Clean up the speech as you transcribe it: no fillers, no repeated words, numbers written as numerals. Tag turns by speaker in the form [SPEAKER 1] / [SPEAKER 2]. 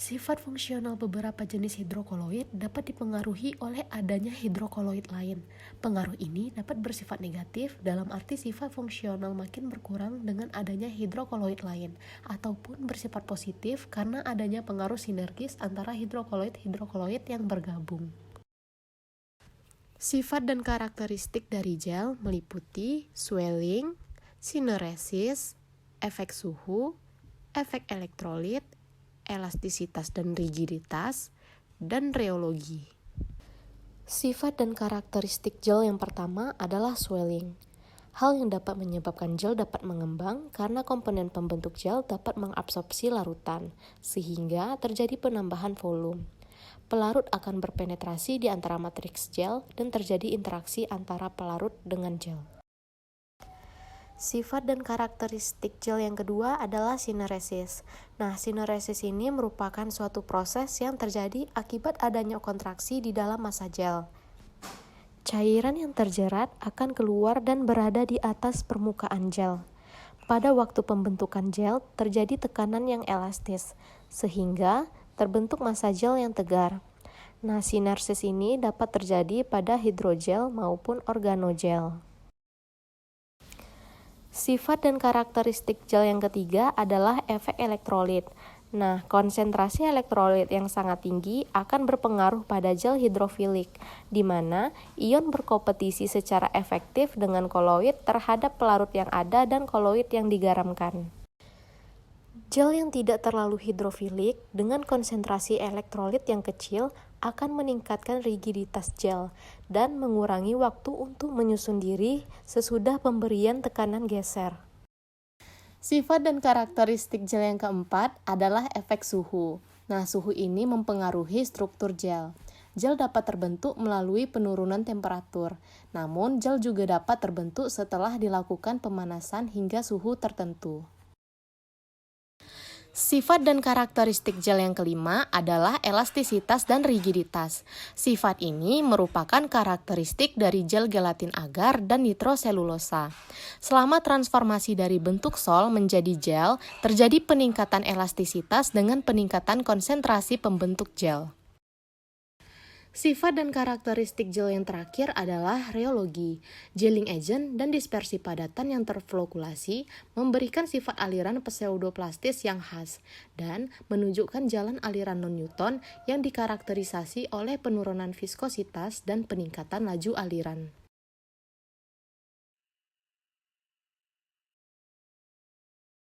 [SPEAKER 1] Sifat fungsional beberapa jenis hidrokoloid dapat dipengaruhi oleh adanya hidrokoloid lain. Pengaruh ini dapat bersifat negatif dalam arti sifat fungsional makin berkurang dengan adanya hidrokoloid lain, ataupun bersifat positif karena adanya pengaruh sinergis antara hidrokoloid-hidrokoloid yang bergabung. Sifat dan karakteristik dari gel meliputi swelling, sineresis, efek suhu, efek elektrolit, elastisitas dan rigiditas, dan rheologi. Sifat dan karakteristik gel yang pertama adalah swelling. Hal yang dapat menyebabkan gel dapat mengembang karena komponen pembentuk gel dapat mengabsorpsi larutan, sehingga terjadi penambahan volume. Pelarut akan berpenetrasi di antara matriks gel dan terjadi interaksi antara pelarut dengan gel. Sifat dan karakteristik gel yang kedua adalah sineresis. Nah, sineresis ini merupakan suatu proses yang terjadi akibat adanya kontraksi di dalam massa gel. Cairan yang terjerat akan keluar dan berada di atas permukaan gel. Pada waktu pembentukan gel, terjadi tekanan yang elastis, sehingga terbentuk massa gel yang tegar. Nah, sineresis ini dapat terjadi pada hidrogel maupun organogel. Sifat dan karakteristik gel yang ketiga adalah efek elektrolit. Nah, konsentrasi elektrolit yang sangat tinggi akan berpengaruh pada gel hidrofilik, di mana ion berkompetisi secara efektif dengan koloid terhadap pelarut yang ada dan koloid yang digaramkan. Gel yang tidak terlalu hidrofilik dengan konsentrasi elektrolit yang kecil akan meningkatkan rigiditas gel dan mengurangi waktu untuk menyusun diri sesudah pemberian tekanan geser. Sifat dan karakteristik gel yang keempat adalah efek suhu. Nah, suhu ini mempengaruhi struktur gel. Gel dapat terbentuk melalui penurunan temperatur, namun gel juga dapat terbentuk setelah dilakukan pemanasan hingga suhu tertentu. Sifat dan karakteristik gel yang kelima adalah elastisitas dan rigiditas. Sifat ini merupakan karakteristik dari gel gelatin agar dan nitroselulosa. Selama transformasi dari bentuk sol menjadi gel, terjadi peningkatan elastisitas dengan peningkatan konsentrasi pembentuk gel. Sifat dan karakteristik gel yang terakhir adalah rheologi. Gelling agent dan dispersi padatan yang terflokulasi memberikan sifat aliran pseudoplastis yang khas dan menunjukkan jalan aliran non-Newton yang dikarakterisasi oleh penurunan viskositas dan peningkatan laju aliran.